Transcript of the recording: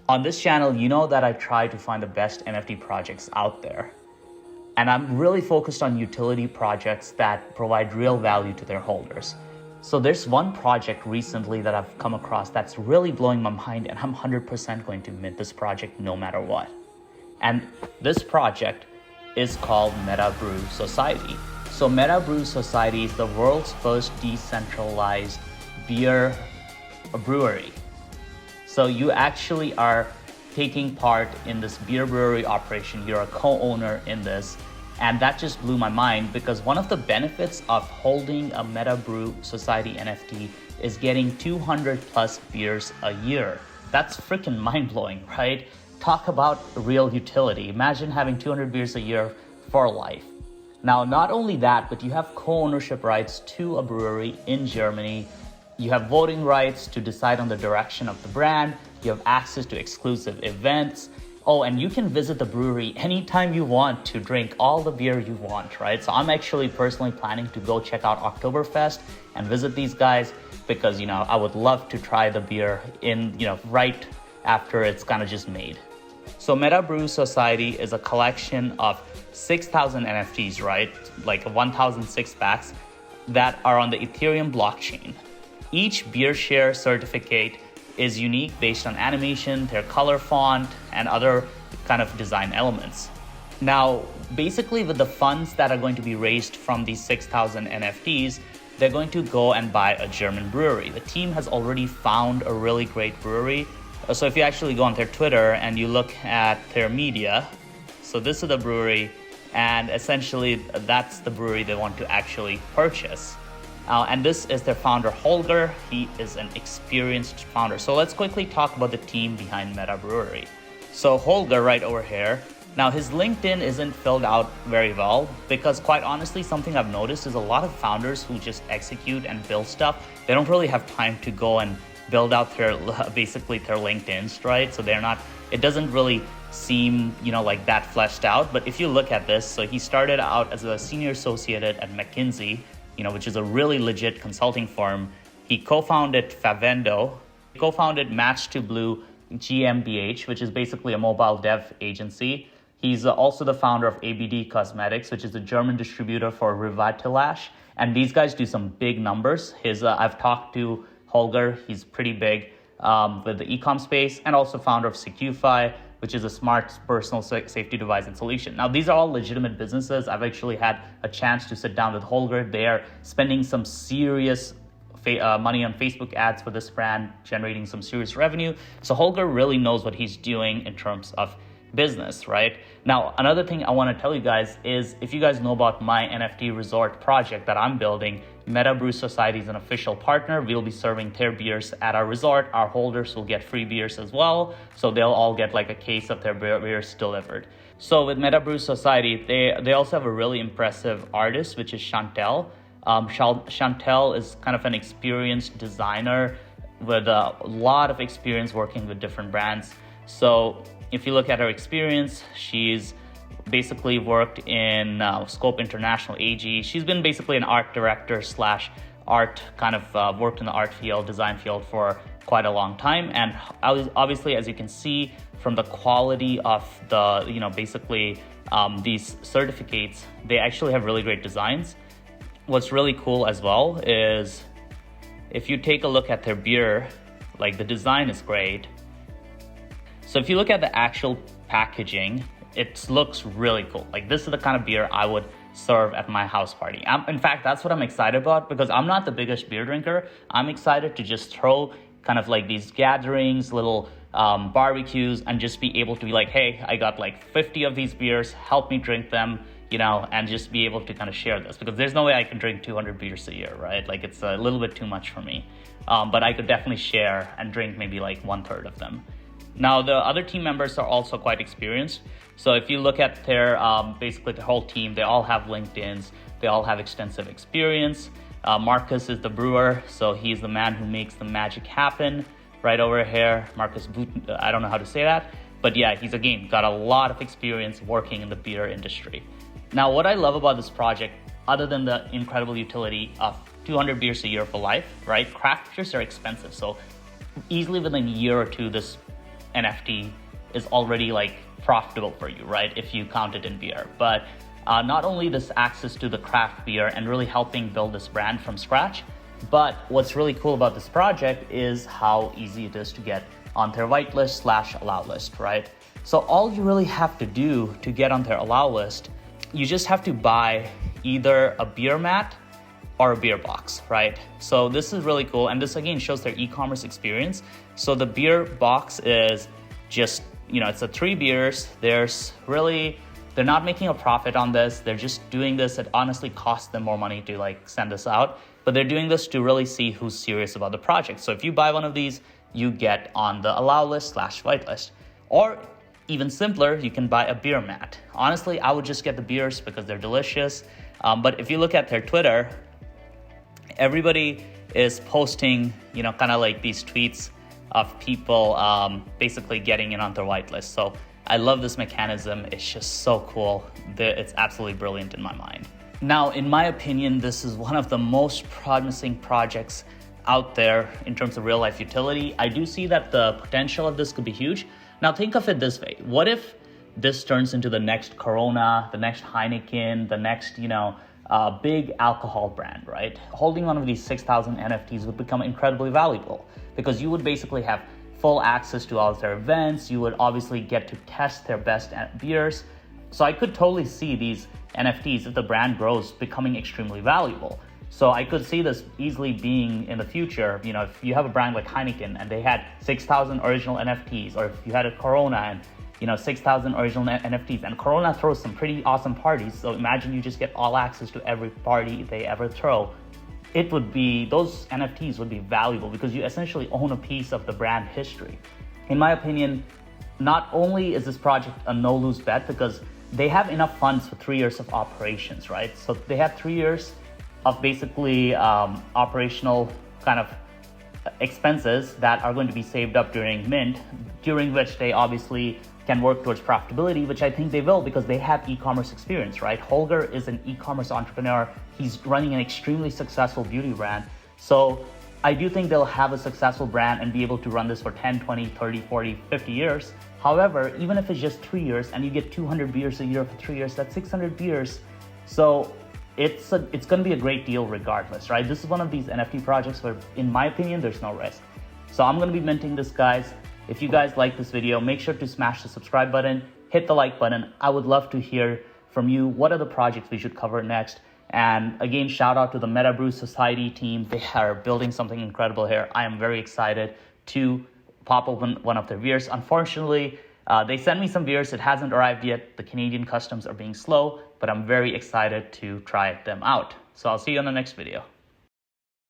On this channel, you know that I try to find the best NFT projects out there. And I'm really focused on utility projects that provide real value to their holders. So there's one project recently that I've come across that's really blowing my mind, and I'm 100% going to mint this project no matter what. And this project is called MetaBrew Society. So MetaBrew Society is the world's first decentralized beer brewery. So you actually are taking part in this beer brewery operation. You're a co-owner in this. And that just blew my mind, because one of the benefits of holding a MetaBrew Society NFT is getting 200 plus beers a year. That's freaking mind-blowing, right? Talk about real utility. Imagine having 200 beers a year for life. Now, not only that, but you have co-ownership rights to a brewery in Germany. You have voting rights to decide on the direction of the brand. You have access to exclusive events. Oh, and you can visit the brewery anytime you want to drink all the beer you want, right? So I'm actually personally planning to go check out Oktoberfest and visit these guys, because, I would love to try the beer right after it's kind of just made. So MetaBrew Society is a collection of 6,000 NFTs, right? Like 1,006 packs that are on the Ethereum blockchain. Each beer share certificate is unique based on animation, their color font, and other kind of design elements. Now, basically with the funds that are going to be raised from these 6,000 NFTs, they're going to go and buy a German brewery. The team has already found a really great brewery. So if you actually go on their Twitter and you look at their media, so this is the brewery, and essentially that's the brewery they want to actually purchase. And this is their founder, Holger. He is an experienced founder. So let's quickly talk about the team behind Meta Brewery. So Holger right over here. Now his LinkedIn isn't filled out very well, because quite honestly, something I've noticed is a lot of founders who just execute and build stuff, they don't really have time to go and build out their LinkedIns, right? So it doesn't really seem, like that fleshed out. But if you look at this, so he started out as a senior associate at McKinsey, which is a really legit consulting firm. He co-founded Favendo, co-founded Match to Blue GmbH, which is basically a mobile dev agency. He's also the founder of ABD Cosmetics, which is a German distributor for Revitalash. And these guys do some big numbers. I've talked to Holger, he's pretty big with the e-com space, and also founder of Secufy, which is a smart personal safety device and solution. Now, these are all legitimate businesses. I've actually had a chance to sit down with Holger. They are spending some serious money on Facebook ads for this brand, generating some serious revenue. So Holger really knows what he's doing in terms of business, right? Now, another thing I want to tell you guys is, if you guys know about my NFT resort project that I'm building, MetaBrew Society is an official partner. We'll be serving their beers at our resort. Our holders will get free beers as well. So they'll all get like a case of their beers delivered. So with MetaBrew Society, they also have a really impressive artist, which is Chantel. Chantel is kind of an experienced designer with a lot of experience working with different brands. So if you look at her experience, she's basically worked in Scope International AG. She's been basically an art director / art kind of worked in the art field, design field for quite a long time. And obviously, as you can see from the quality of the, these certificates, they actually have really great designs. What's really cool as well is if you take a look at their beer, like the design is great. So if you look at the actual packaging, it looks really cool. Like, this is the kind of beer I would serve at my house party. In fact, that's what I'm excited about, because I'm not the biggest beer drinker. I'm excited to just throw kind of like these gatherings, little barbecues, and just be able to be like, hey, I got like 50 of these beers, help me drink them, and just be able to kind of share this, because there's no way I can drink 200 beers a year, right? Like, it's a little bit too much for me. But I could definitely share and drink maybe like 1/3 of them. Now, the other team members are also quite experienced. So if you look at their, basically the whole team, they all have LinkedIns, they all have extensive experience. Marcus is the brewer, so he's the man who makes the magic happen right over here. Marcus Boot, I don't know how to say that, but yeah, he's again got a lot of experience working in the beer industry. Now, what I love about this project, other than the incredible utility of 200 beers a year for life, right? Craft beers are expensive, so easily within a year or two, this NFT is already like profitable for you, right? If you count it in beer. But not only this access to the craft beer and really helping build this brand from scratch, but what's really cool about this project is how easy it is to get on their whitelist/allow list, right? So all you really have to do to get on their allow list, you just have to buy either a beer mat or a beer box, right? So this is really cool. And this again shows their e-commerce experience. So the beer box is just, it's a 3 beers. They're not making a profit on this. They're just doing this. It honestly costs them more money to like send this out, but they're doing this to really see who's serious about the project. So if you buy one of these, you get on the allow list/whitelist. Or even simpler, you can buy a beer mat. Honestly, I would just get the beers because they're delicious. But if you look at their Twitter, everybody is posting, kind of like these tweets of people basically getting in on their whitelist. So I love this mechanism. It's just so cool. It's absolutely brilliant in my mind. Now, in my opinion, this is one of the most promising projects out there in terms of real life utility. I do see that the potential of this could be huge. Now think of it this way. What if this turns into the next Corona, the next Heineken, the next, big alcohol brand, right? Holding one of these 6,000 NFTs would become incredibly valuable because you would basically have full access to all of their events. You would obviously get to test their best beers. So I could totally see these NFTs, if the brand grows, becoming extremely valuable. So I could see this easily being in the future, if you have a brand like Heineken and they had 6,000 original NFTs, or if you had a Corona and 6,000 original NFTs, and Corona throws some pretty awesome parties. So imagine you just get all access to every party they ever throw. Those NFTs would be valuable because you essentially own a piece of the brand history. In my opinion, not only is this project a no-lose bet because they have enough funds for 3 years of operations, right? So they have 3 years of basically operational kind of expenses that are going to be saved up during mint, during which they obviously can work towards profitability, which I think they will because they have e-commerce experience, right? Holger is an e-commerce entrepreneur. He's running an extremely successful beauty brand. So I do think they'll have a successful brand and be able to run this for 10, 20, 30, 40, 50 years. However, even if it's just 3 years and you get 200 beers a year for 3 years, that's 600 beers. So it's going to be a great deal regardless, right? This is one of these NFT projects where, in my opinion, there's no risk. So I'm going to be minting this, guys. If you guys like this video, make sure to smash the subscribe button, hit the like button. I would love to hear from you. What are the projects we should cover next? And again, shout out to the MetaBrew Society team. They are building something incredible here. I am very excited to pop open one of their beers. Unfortunately, they sent me some beers. It hasn't arrived yet. The Canadian customs are being slow, but I'm very excited to try them out. So I'll see you on the next video.